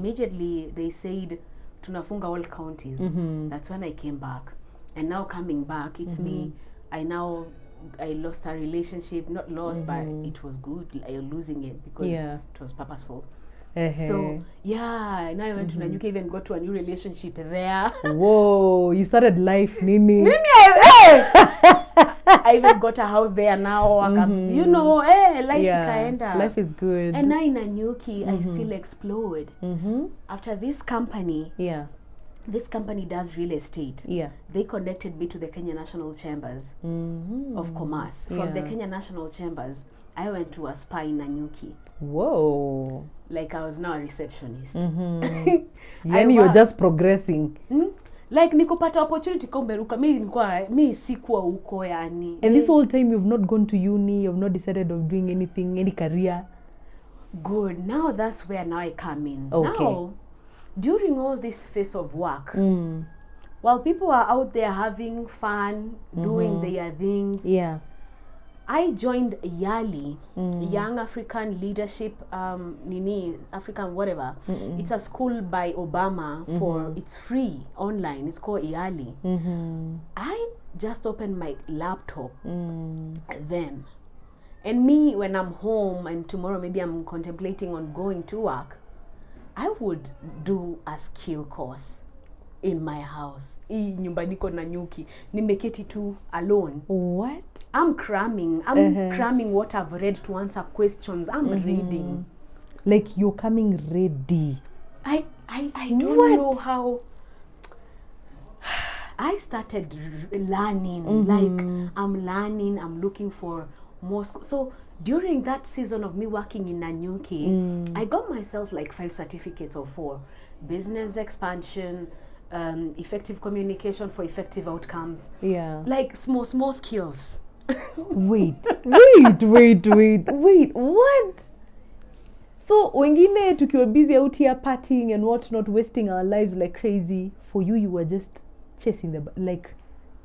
immediately they said tunafunga all counties. That's when I came back. And now coming back, it's me. I lost a relationship, not lost, but it was good. Losing it because it was purposeful. So yeah, now I went to Nanyuki, even got to a new relationship there. Whoa, you started life, Nini. I even got a house there now. You know, life ikaenda. Life is good. And now in Nanyuki, I still explored. After this company, this company does real estate. They connected me to the Kenya National Chambers of Commerce. From the Kenya National Chambers, I went to a spa in Nanyuki. Whoa. Like I was now a receptionist. You're just progressing. Like nikupata opportunity kumberuka. Mi sikuwa uko yani. And this whole time you've not gone to uni, you've not decided of doing anything, any career? Good. Now that's where now I come in. Okay. Now, during all this phase of work, while people are out there having fun, doing their things, I joined YALI, Young African Leadership, African whatever. It's a school by Obama it's free online. It's called YALI. I just opened my laptop then. And me, when I'm home and tomorrow maybe I'm contemplating on going to work, I would do a skill course in my house. Nyumbani ko Nanyuki. Nimeketi tu alone. What? I'm cramming. I'm cramming what I've read to answer questions. I'm reading. Like you're coming ready. I don't know how. I started learning. Like I'm learning. I'm looking for more. So during that season of me working in Nanyuki, I got myself like 5 certificates or 4. Business expansion, effective communication for effective outcomes. Like small skills. Wait, what? So wengine tukiwa busy out here partying and whatnot, wasting our lives like crazy, for you were just chasing like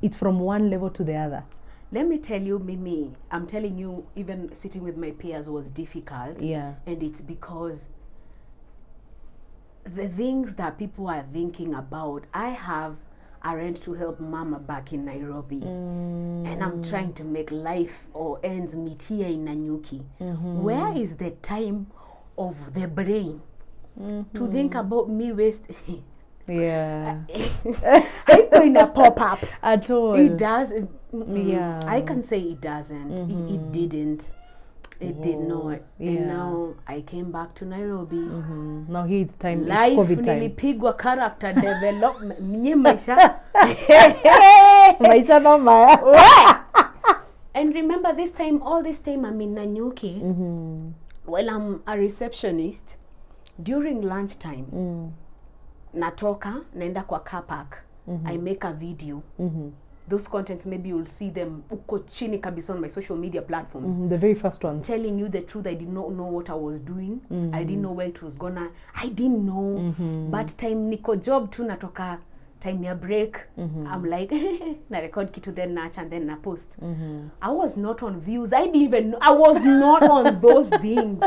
it's from one level to the other. Let me tell you, Mimi, I'm telling you, even sitting with my peers was difficult. And it's because the things that people are thinking about, I have a rent to help mama back in Nairobi. And I'm trying to make life or ends meet here in Nanyuki. Where is the time of the brain to think about me wasting? I going to pop up at all. It does. I can say it doesn't. It didn't. It did not. And now I came back to Nairobi. Now here it's time. Life it's COVID time. Nilipigwa character development. Mnye maisha. Maisha no maya. And remember all this time I'm in Nanyuki. Well, I'm a receptionist. During lunchtime, natoka, naenda kwa car park. I make a video. Those contents, maybe you'll see them uko chini kabisa on my social media platforms. The very first one. Telling you the truth, I did not know what I was doing. I didn't know where it was gonna. I didn't know. But time niko job tu natoka, time ya break. I'm like, na record kitu then natch and then na post. I was not on views. I didn't even know. I was not on those things.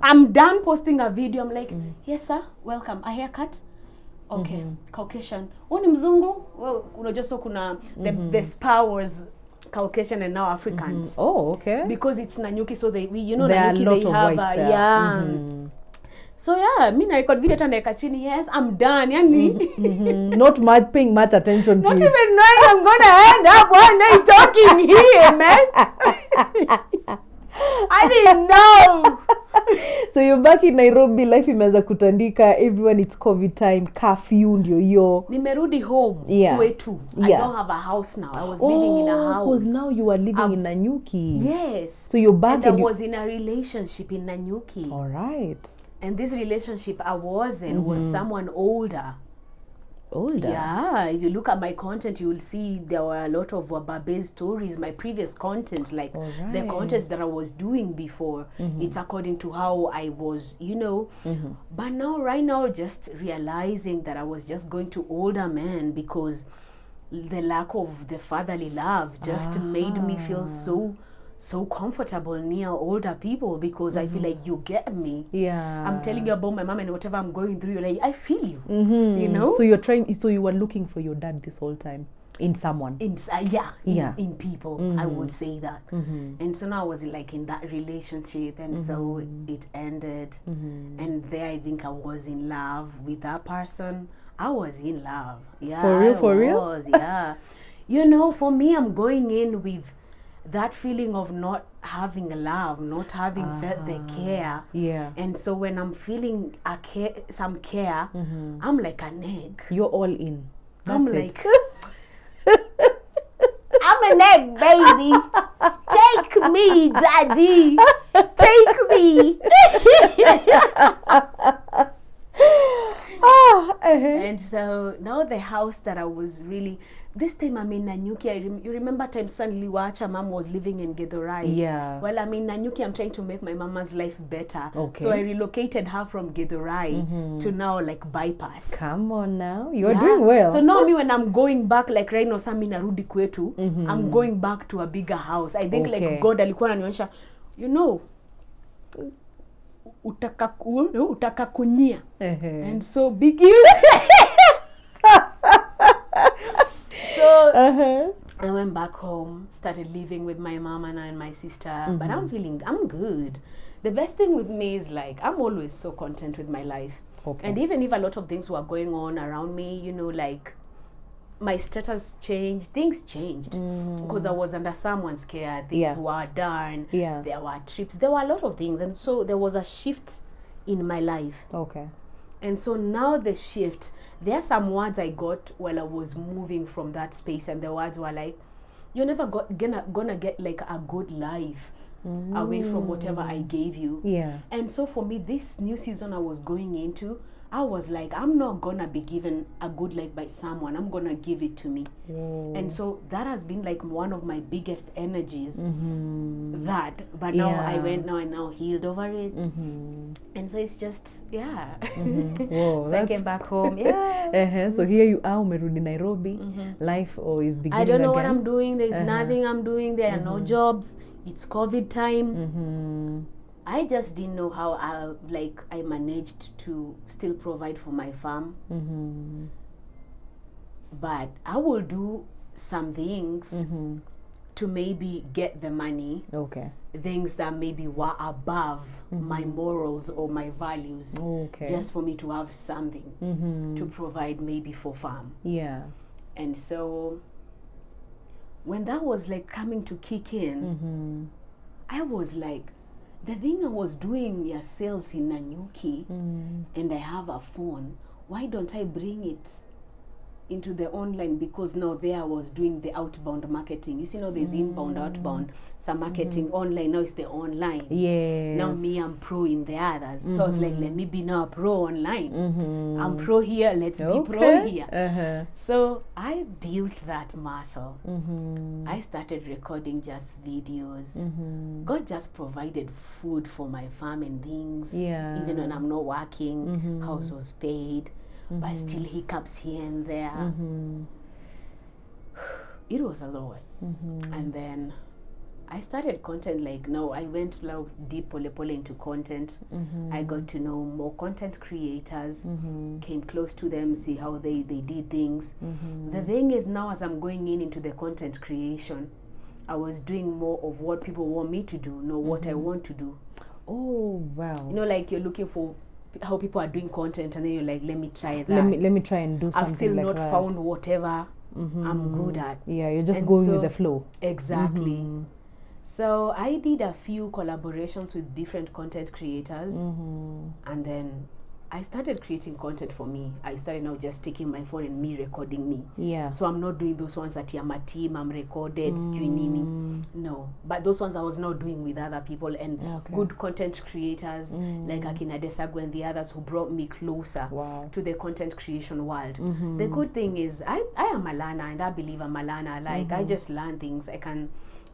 I'm done posting a video. I'm like, yes sir, welcome. A haircut? Okay, Caucasian. Uni mzungu? Well, unajua so kuna the spa was Caucasian and now Africans. Oh, okay. Because it's Nanyuki, so Nanyuki they have a So me na record video tana chini. Yes, I'm done. Yani not paying much attention to not it. even knowing I'm gonna end up one day talking here, man. I didn't know. So you're back in Nairobi, life imeza kutandika, everyone, it's COVID time, curfew ndio hiyo. Nimerudi home kwetu. I don't have a house now. I was living in a house. Because now you are living in Nanyuki. Yes. So you're back and I was in a relationship in Nanyuki. All right. And this relationship I was in was someone older. Yeah, if you look at my content, you will see there were a lot of Wababe stories. My previous content, like the contents that I was doing before, it's according to how I was, But right now, just realizing that I was just going to older men because the lack of the fatherly love just made me feel so so comfortable near older people because I feel like you get me. Yeah. I'm telling you about my mom and whatever I'm going through, you're like, I feel you. You know? So you were looking for your dad this whole time in someone. In people, I would say that. And so now I was like in that relationship, and so it ended. And there I think I was in love with that person. I was in love. Yeah. For real? Yeah. You know, for me, I'm going in with that feeling of not having love, not having felt the care. Yeah. And so when I'm feeling some care, I'm like an egg. You're all in. I'm like, I'm an egg, baby. Take me, daddy. Take me. And so now the house that I was really, this time I'm in Nanyuki. You remember time suddenly Wacha mom was living in Githurai? Yeah. Well, I'm in Nanyuki. I'm trying to make my mama's life better. Okay. So I relocated her from Githurai to now like bypass. Come on now. You're doing well. So now me when I'm going back, like right now, Sami narudi kwetu, I'm going back to a bigger house. I think like God alikuwa ananionyesha, you know, utaka kunyia. And so big you. So I went back home, started living with my mama and my sister, but I'm good. The best thing with me is like, I'm always so content with my life. Okay. And even if a lot of things were going on around me, you know, like my status changed, things changed because I was under someone's care, things were done, there were trips, there were a lot of things. And so there was a shift in my life. Okay. And so now the shift, there are some words I got while I was moving from that space, and the words were like, you're never gonna get like a good life away from whatever I gave you. Yeah. And so for me, this new season I was going into, I was like, I'm not gonna be given a good life by someone. I'm gonna give it to me. And so that has been like one of my biggest energies. But now I now healed over it. And so it's just, Whoa, so I came back home. So here you are, umerudi Nairobi. Life is beginning I don't know again. what I'm doing. There's nothing I'm doing. There are no jobs. It's COVID time. I just didn't know how I managed to still provide for my farm. But I will do some things to maybe get the money. Okay. Things that maybe were above my morals or my values. Okay. Just for me to have something to provide maybe for farm. Yeah. And so when that was like coming to kick in, I was like, the thing I was doing sales in Nanyuki, and I have a phone, why don't I bring it into the online? Because now there I was doing the outbound marketing. You see, now there's inbound, outbound, some marketing online. Now it's the online. Yeah. Now me, I'm pro in the others. So I was like, let me be now a pro online. I'm pro here, let's be pro here. So I built that muscle. I started recording just videos. God just provided food for my farm and things. Yeah. Even when I'm not working, house was paid. But still hiccups here and there. It was a lot. And then I started content like now. I went now deep pole into content. I got to know more content creators, came close to them, see how they did things. The thing is now as I'm going into the content creation, I was doing more of what people want me to do, not what I want to do. Oh, wow. You know, like you're looking for how people are doing content, and then you're like, let me try that. Let me try and do something. I've still like not that. found whatever I'm good at. Yeah, you're just And going so, with the flow. Exactly. So I did a few collaborations with different content creators, and then I started creating content for me. I started now just taking my phone and me recording me. Yeah. So I'm not doing those ones that I'm a team, I'm recorded, no. But those ones I was now doing with other people and good content creators like Akina Desagu and the others who brought me closer to the content creation world. The good thing is I am a learner, and I believe I'm a learner. Like I just learn things. I can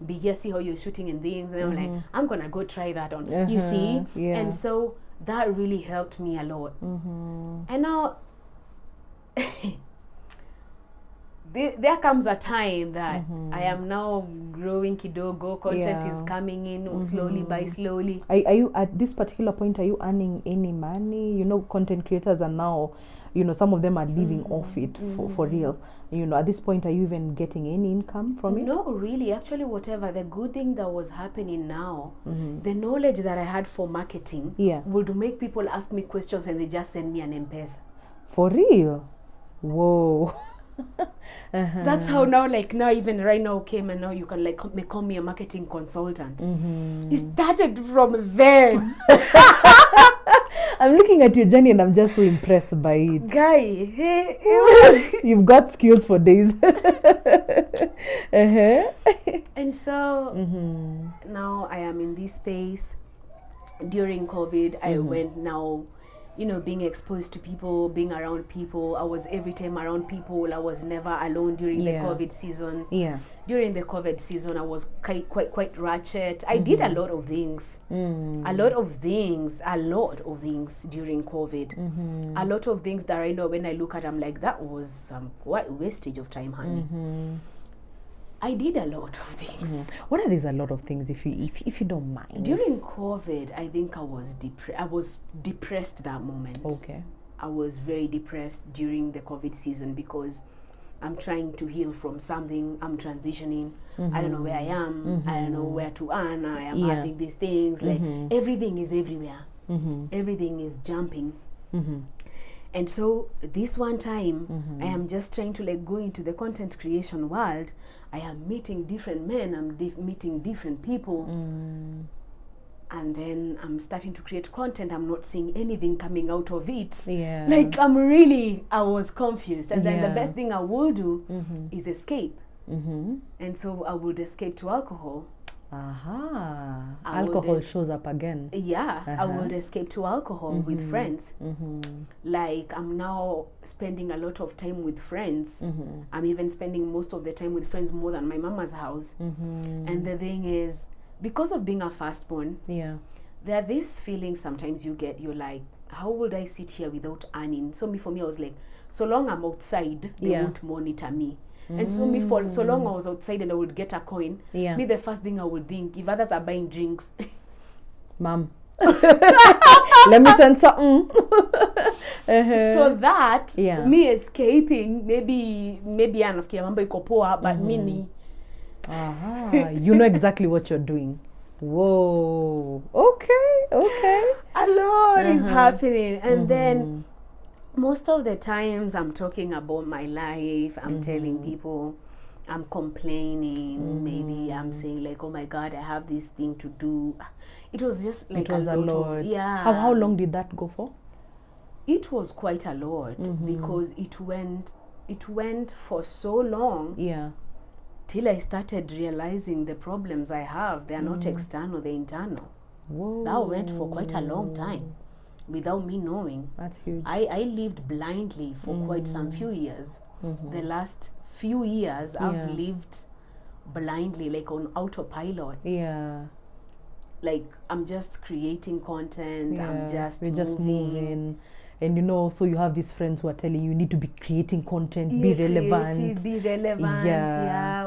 be here, see how you're shooting and things, and I'm like, I'm gonna go try that on. You see? Yeah. And so that really helped me a lot. And now the there comes a time that I am now growing kidogo, content is coming in slowly by slowly. Are you at this particular point, are you earning any money? You know, content creators are now, you know, some of them are living off it for real. You know, at this point, are you even getting any income from it? No, really. Actually, whatever, the good thing that was happening now, the knowledge that I had for marketing would make people ask me questions and they just send me an M-Pesa. For real? Whoa. That's how now, like now, even right now came, and now you can like call me a marketing consultant. It started from then. I'm looking at your journey and I'm just so impressed by it. Guy, hey. You've got skills for days. And so now I am in this space. During COVID, I went now, you know, being exposed to people, being around people. I was every time around people. I was never alone during the COVID season. During the COVID season, I was quite ratchet. I did a lot of things. A lot of things during COVID. A lot of things that I know when I look at, I'm like, that was some quite wastage of time, honey. I did a lot of things. What are these a lot of things, if you don't mind? During COVID, I think I was depressed that moment. Okay. I was very depressed during the COVID season because I'm trying to heal from something. I'm transitioning. I don't know where I am. I don't know where to earn. I am having these things. Like everything is everywhere. Everything is jumping. And so this one time, I am just trying to like go into the content creation world. I am meeting different men. I'm meeting different people. And then I'm starting to create content. I'm not seeing anything coming out of it. Like I was confused. And then the best thing I will do is escape. And so I would escape to alcohol. Alcohol shows up again. I would escape to alcohol with friends. Like I'm now spending a lot of time with friends. I'm even spending most of the time with friends more than my mama's house. And the thing is, because of being a firstborn, there are these feelings sometimes you get. You're like, how would I sit here without earning? So for me, I was like, so long I'm outside, they won't monitor me. And so so long I was outside and I would get a coin, me the first thing I would think, if others are buying drinks, Mom, let me send something. So that me escaping, maybe anafikia mambo iko poa, but mini. You know exactly what you're doing. Whoa. Okay. A lot is happening, and then most of the times I'm talking about my life. I'm telling people, I'm complaining. Maybe I'm saying like, oh my God, I have this thing to do. It was just like a lot. How long did that go for? It was quite a lot because it went for so long. Till I started realizing the problems I have, they are not external, they're internal. Whoa. That went for quite a long time without me knowing. That's huge. I lived blindly for quite some few years. The last few years I've lived blindly, like on autopilot. Like I'm just creating content, I'm just moving. And you know, so you have these friends who are telling you need to be creating content, be relevant. Be relevant,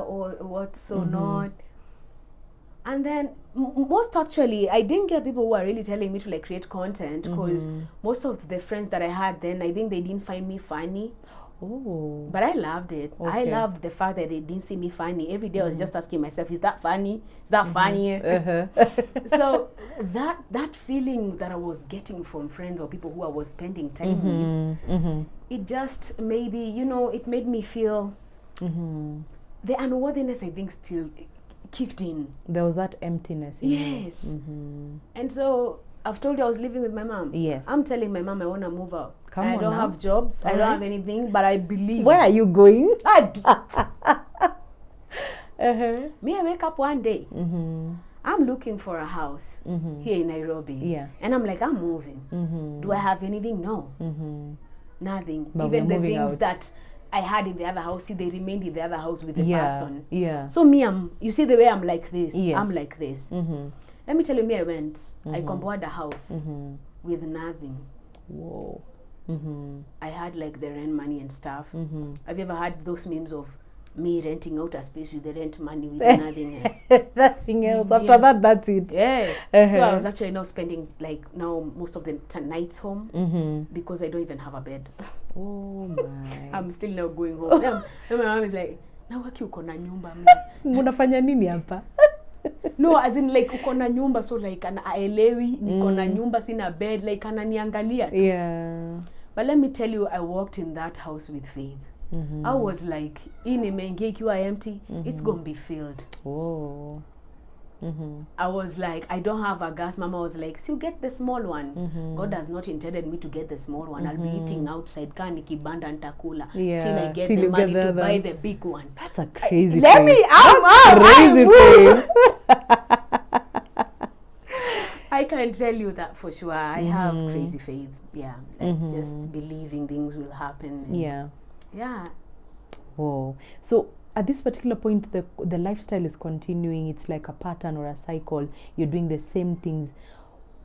or what so not. And then most actually, I didn't get people who are really telling me to like create content, because most of the friends that I had then, I think they didn't find me funny. But I loved it. I loved the fact that they didn't see me funny. Every day I was just asking myself, is that funny? Is that funny? So that feeling that I was getting from friends or people who I was spending time with, it just maybe, you know, it made me feel the unworthiness, I think, still kicked in. There was that emptiness in yes. And so I've told you I was living with my mom. Yes. I'm telling my mom I want to move out. Come I on don't now. have jobs. I don't have anything, but I believe. Where are you going? Me, I wake up one day. I'm looking for a house here in Nairobi. And I'm like, I'm moving. Do I have anything? No. Nothing. But even the things out. That I had in the other house, see, they remained in the other house with the person. So me, you see the way I'm like this. I'm like this. Let me tell you, me, I went. I compared a house with nothing. Whoa. I had like the rent money and stuff. Have you ever had those memes of me renting out a space with the rent money with nothing else? Nothing else. After that, that's it. Yeah. So I was actually now spending like now most of the nights home because I don't even have a bed. Oh my. I'm still now going home. Then my mom is like, na waki uko na nyumba. Munafanya nini hapa? No, as in like uko na nyumba, so like aelewi niko na nyumba sina bed, like ananiangalia. Yeah. But let me tell you, I walked in that house with faith. I was like, imeingia ikiwa empty, it's going to be filled. Oh. I was like, I don't have a gas. Mama was like, so you get the small one. God has not intended me to get the small one. I'll be eating outside, kibanda and takula, till I get the money to buy the big one. That's a crazy Let me, I can tell you that for sure. I have crazy faith. Yeah, like just believing things will happen. And yeah. Oh, so at this particular point, the lifestyle is continuing. It's like a pattern or a cycle. You're doing the same things.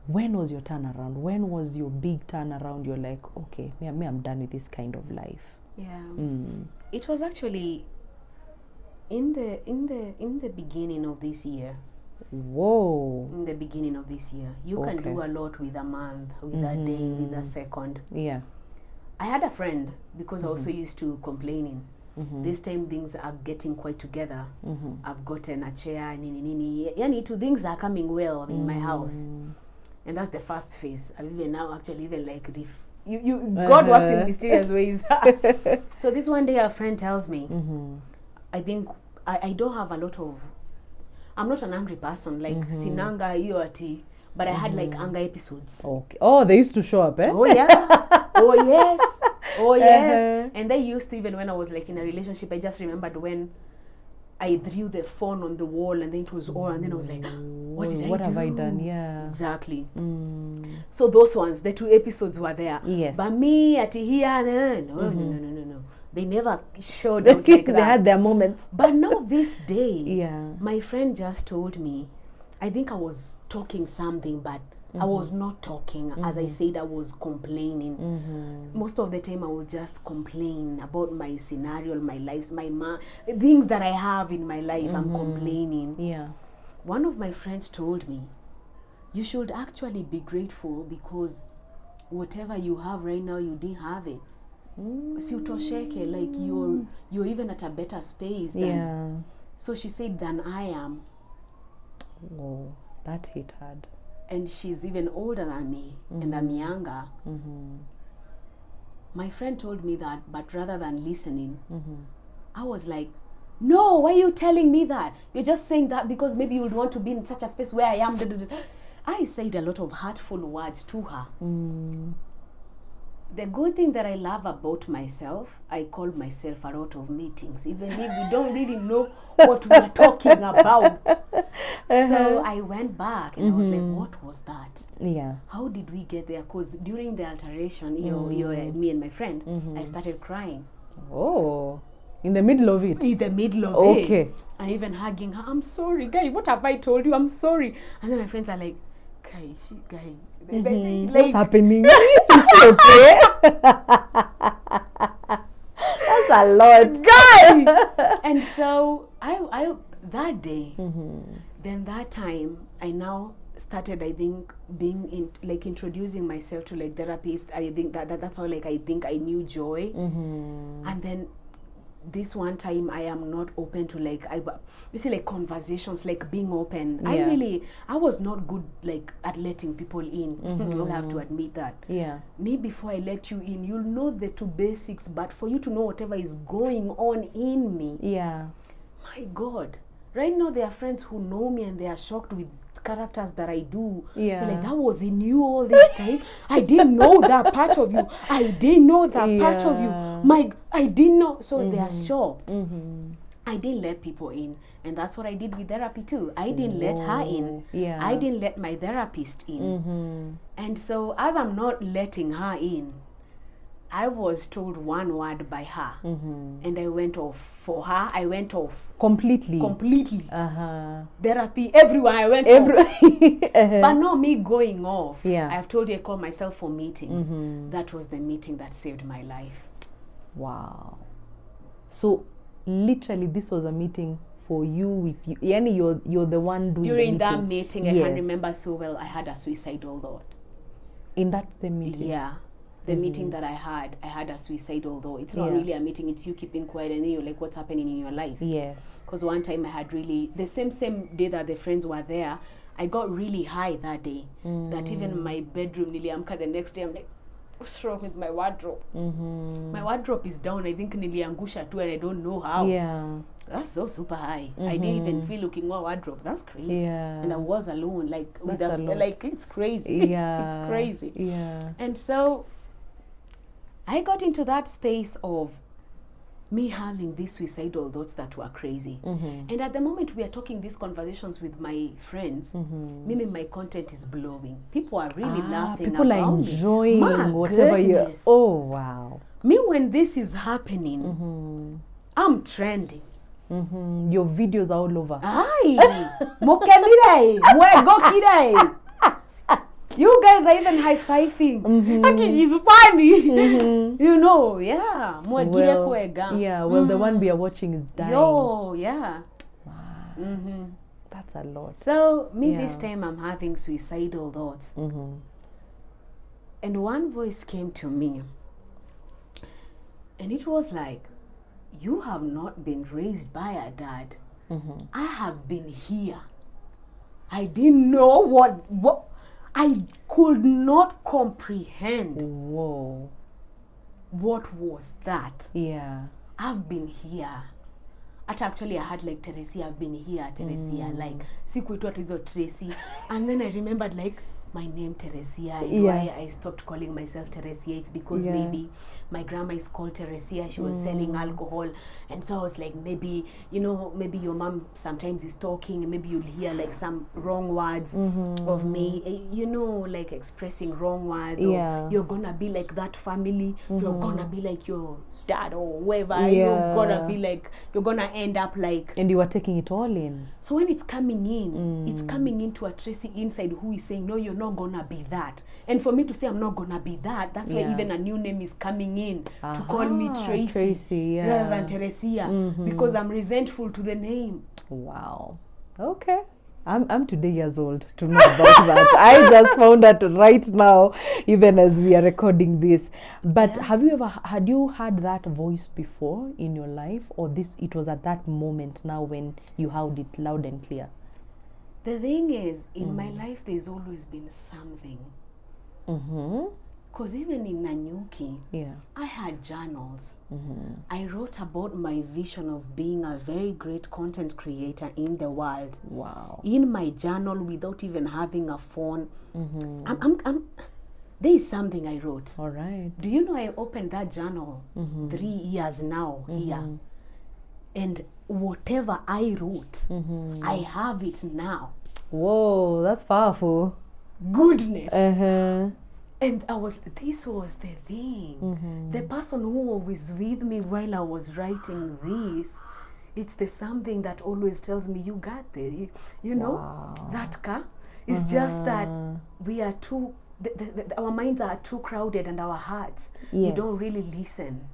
When was your turnaround? When was your big turnaround? You're like, okay, me, I'm done with this kind of life. Yeah. It was actually in the beginning of this year. Whoa. In the beginning of this year. You can do a lot with a month, with a day, with a second. Yeah. I had a friend, because I also used to complaining. This time things are getting quite together. I've gotten a chair, yani two things are coming well in my house. And that's the first phase. I've even now actually even like God works in mysterious ways. So this one day a friend tells me, I think I don't have a lot of, I'm not an angry person, like sinanga hiyo ati, but I had like anger episodes. Okay. Oh, they used to show up, eh? Oh yeah. Oh yes. Oh yes. And they used to, even when I was like in a relationship, I just remembered when I threw the phone on the wall and then it was all, and then I was like, what did I do? What have I done? Yeah. Exactly. So those ones, the 2 episodes were there. Yes. But me at here, no. They never showed out like that. They had their moments. But now this day, my friend just told me, I think I was talking something, but I was not talking. As I said, I was complaining. Most of the time I will just complain about my scenario, my life, things that I have in my life. I'm complaining. Yeah. One of my friends told me, you should actually be grateful because whatever you have right now, you didn't have it. Si utosheke, like you're even at a better space than, so she said, than I am. Whoa, that hit hard. And she's even older than me, and I'm younger. My friend told me that, but rather than listening, I was like, no, why are you telling me that? You're just saying that because maybe you would want to be in such a space where I am. I said a lot of hurtful words to her. The good thing that I love about myself, I call myself a lot of meetings, even if we don't really know what we're talking about. So I went back and I was like, what was that? Yeah. How did we get there? Because during the alteration, me and my friend, I started crying. Oh, in the middle of it? In the middle of it. Okay. I even hugging her, I'm sorry, guy, what have I told you? I'm sorry. And then my friends are like, guy, like, what's happening? Is she okay? That's a lot, guy. And so I that day, then that time, I now started, I think, being introducing myself to like therapists. I think that's how I think I knew joy. And then this one time I am not open to conversations, like being open. I was not good at letting people in. I'll have to admit that. Yeah. Me, before I let you in, you'll know the 2 basics, but for you to know whatever is going on in me. Yeah. My God. Right now there are friends who know me and they are shocked with characters that I do. Yeah. They're like, that was in you all this time? I didn't know that part of you. I didn't know that part of you. I didn't know. So they are shocked. I didn't let people in. And that's what I did with therapy too. I didn't let her in. Yeah. I didn't let my therapist in. And so as I'm not letting her in, I was told one word by her, and I went off. For her, I went off. Completely. Therapy, everyone, I went off. But not me going off. Yeah. I've told you I call myself for meetings. That was the meeting that saved my life. Wow. So literally this was a meeting for you with you. Yani you're the one doing During the that meeting, I can remember so well, I had a suicidal thought. In that the meeting? Yeah. The meeting that I had a suicidal thought. It's not really a meeting, it's you keeping quiet and then you're like, what's happening in your life? Yes. Because one time I had really, the same day that the friends were there, I got really high that day. That even my bedroom, niliamka the next day, I'm like, what's wrong with my wardrobe? My wardrobe is down. I think niliangusha too and I don't know how. Yeah. That's so super high. I didn't even feel looking at wardrobe. That's crazy. Yeah. And I was alone, like with That's a lot. like it's crazy. Yeah. It's crazy. Yeah. And so I got into that space of me having these suicidal thoughts that were crazy. And at the moment we are talking these conversations with my friends, maybe my content is blowing. People are really laughing. People are enjoying whatever you. Oh wow. Me when this is happening, I'm trending. Your videos are all over. Aye, mokemire, mwegokire. You guys are even high-fiving. That is funny. You know, yeah. Well, the one we are watching is dying. Yo, yeah. Wow. That's a lot. So, this time I'm having suicidal thoughts. And one voice came to me. And it was like, you have not been raised by a dad. I have been here. I didn't know what I could not comprehend. Whoa. What was that? Yeah. I've been here. Actually, I had like Teresia, I've been here, Teresia. Like, sikuitwa hizo Tracy. And then I remembered like, my name Teresia, and why I stopped calling myself Teresia. It's because maybe my grandma is called Teresia. She was selling alcohol, and so I was like, maybe maybe your mom sometimes is talking, and maybe you'll hear like some wrong words of me, like expressing wrong words. Or you're gonna be like that family. You're gonna be like your dad or whoever. You're gonna be like, you're gonna end up like. And you are taking it all in. So when it's coming in, it's coming into a Tracy inside who is saying, no, you're not gonna be that. And for me to say I'm not gonna be that, that's why even a new name is coming in to call me Tracy rather than Teresia, because I'm resentful to the name. Wow. Okay. I'm today years old to know about that. I just found that right now, even as we are recording this. But had you heard that voice before in your life, or it was at that moment now when you heard it loud and clear? The thing is, in my life, there's always been something. Because even in Nanyuki, I had journals. I wrote about my vision of being a very great content creator in the world. Wow. In my journal, without even having a phone. There is something I wrote. All right. Do you know I opened that journal 3 years now here? And whatever I wrote, I have it now. Whoa, that's powerful. Goodness. And this was the thing. The person who was with me while I was writing this, it's the something that always tells me, you got this. You know, that car. It's just that we are too, our minds are too crowded and our hearts, you don't really listen.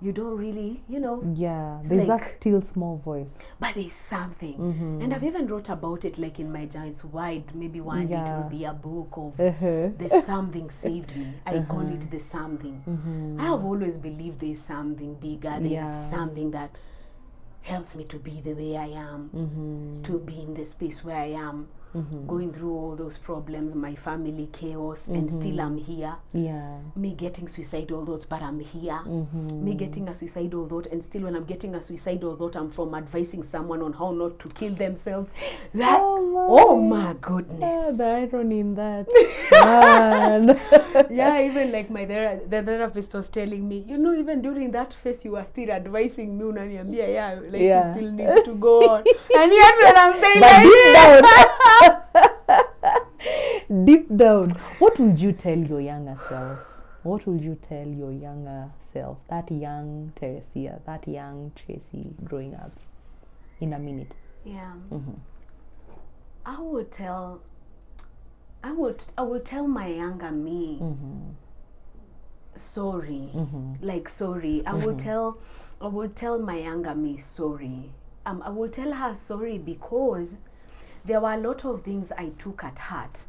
You don't really, there's like, that still small voice. But there's something. And I've even wrote about it like in my journal. It's wide. Maybe one day it will be a book of the something saved me. I call it the something. I have always believed there's something bigger. There's something that helps me to be the way I am, to be in the space where I am. Going through all those problems, my family chaos, and still I'm here. Me getting suicidal thoughts, but I'm here. Me getting a suicidal thought, and still when I'm getting a suicidal thought, I'm from advising someone on how not to kill themselves. Like, oh my goodness. The irony in that. Man. Even like the therapist was telling me, even during that phase, you were still advising me, it still needs to go on. And yet when I'm saying deep down, what would you tell your younger self? what would you tell your younger self, that young Teresia, that young Tracy growing up, in a minute? Yeah. I will tell my younger me, sorry. Like, sorry. I will tell my younger me sorry. I will tell her sorry because there were a lot of things I took at heart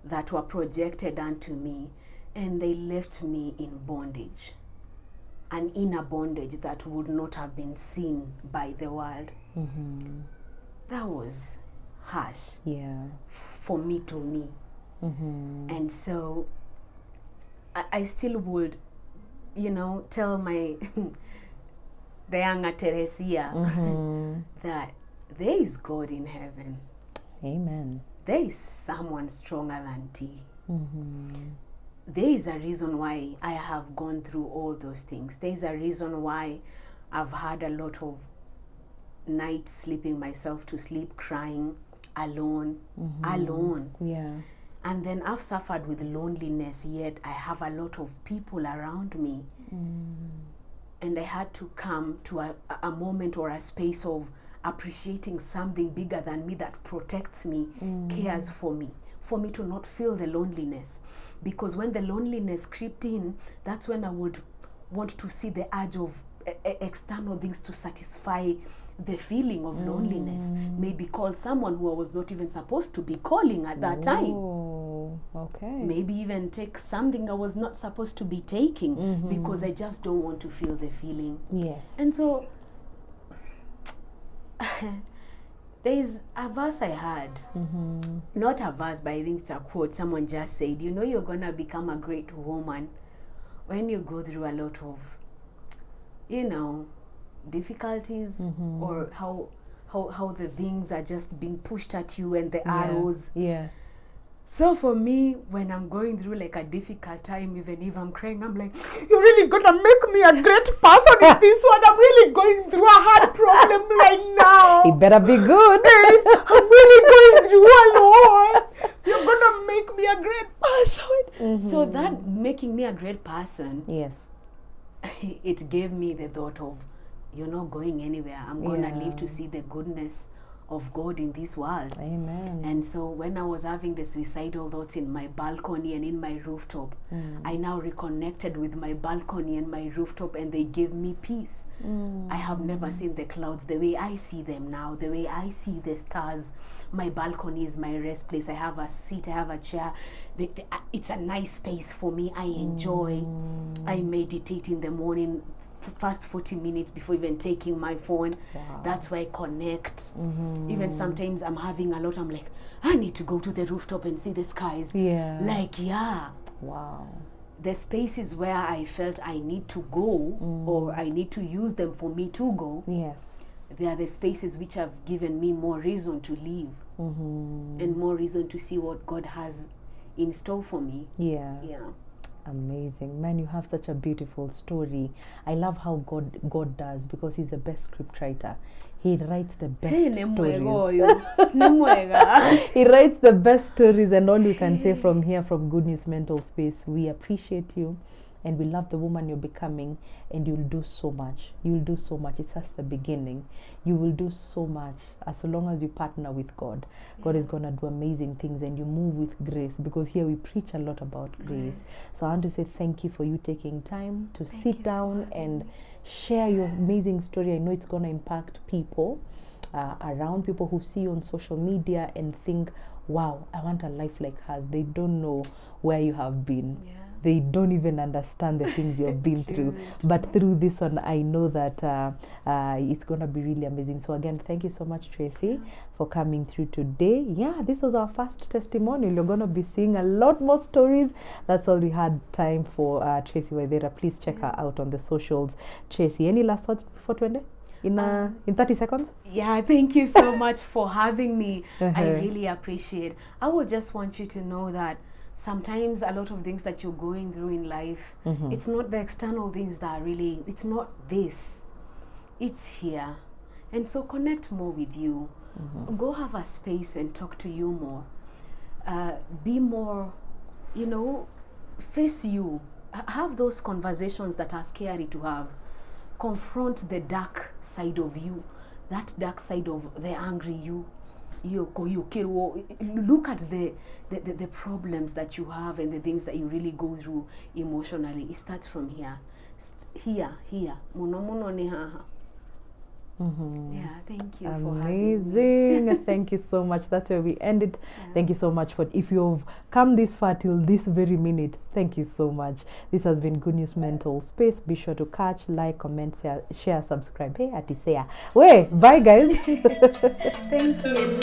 that were projected onto me, and they left me in bondage, an inner bondage that would not have been seen by the world. That was harsh, for me to me. And so I still would, tell my the younger Teresia that there is God in heaven. Amen. There is someone stronger than T. There is a reason why I have gone through all those things. There is a reason why I've had a lot of nights sleeping myself to sleep, crying, alone. Yeah. And then I've suffered with loneliness, yet I have a lot of people around me. And I had to come to a moment or a space of appreciating something bigger than me that protects me, cares for me to not feel the loneliness. Because when the loneliness crept in, that's when I would want to see the urge of external things to satisfy the feeling of loneliness. Maybe call someone who I was not even supposed to be calling at that time. Okay. Maybe even take something I was not supposed to be taking because I just don't want to feel the feeling. Yes. And so there's a verse I heard, not a verse, but I think it's a quote. Someone just said, you're gonna become a great woman when you go through a lot of, difficulties, or how the things are just being pushed at you and the arrows. Yeah. So for me, when I'm going through like a difficult time, even if I'm crying, I'm like, you're really gonna make me a great person in this one. I'm really going through a hard problem right now. It better be good. I'm really going through a lot. You're gonna make me a great person. So that making me a great person, yes, it gave me the thought of, you're not going anywhere. I'm gonna live to see the goodness of God in this world. Amen. And so when I was having the suicidal thoughts in my balcony and in my rooftop, I now reconnected with my balcony and my rooftop, and they gave me peace. I have never seen the clouds the way I see them now, the way I see the stars. My balcony is my rest place. I have a seat, I have a chair. It's a nice space for me. I enjoy. I meditate in the morning, first 40 minutes before even taking my phone. That's where I connect. Even sometimes I'm having a lot, I'm like, I need to go to the rooftop and see the skies. Wow. The spaces where I felt I need to go, or I need to use them for me to go, they are the spaces which have given me more reason to live, and more reason to see what God has in store for me. Amazing. Man, you have such a beautiful story. I love how God does, because he's the best script writer. He writes the best stories. He writes the best stories, and all you can say from here, from Good News Mental Space, we appreciate you, and we love the woman you're becoming, and you'll do so much. You'll do so much. It's just the beginning. You will do so much as long as you partner with God. God is going to do amazing things, and you move with grace, because here we preach a lot about grace. So I want to say thank you for you taking time to sit down and share your amazing story. I know it's going to impact people around, people who see you on social media and think, wow, I want a life like hers. They don't know where you have been. They don't even understand the things you've been through. But through this one, I know that it's going to be really amazing. So again, thank you so much, Tracy, for coming through today. This was our first testimonial. You're going to be seeing a lot more stories. That's all we had time for. Tracy Waithera, please check her out on the socials. Tracy, any last thoughts before to end? In 30 seconds? Thank you so much for having me. I really appreciate. I would just want you to know that sometimes a lot of things that you're going through in life, it's not the external things that are really, it's not this, it's here. And so connect more with you. Go have a space and talk to you more. Be more, face you. have those conversations that are scary to have. Confront the dark side of you, that dark side of the angry you. Look at the problems that you have and the things that you really go through emotionally. It starts from here. Here. Yeah, thank you for having me. Amazing. Thank you so much. That's where we end it. Yeah. Thank you so much for, if you've come this far till this very minute, thank you so much. This has been Good News Mental Space. Be sure to catch, like, comment, share, subscribe. Hey, Atisea. Wait, bye guys. Thank you.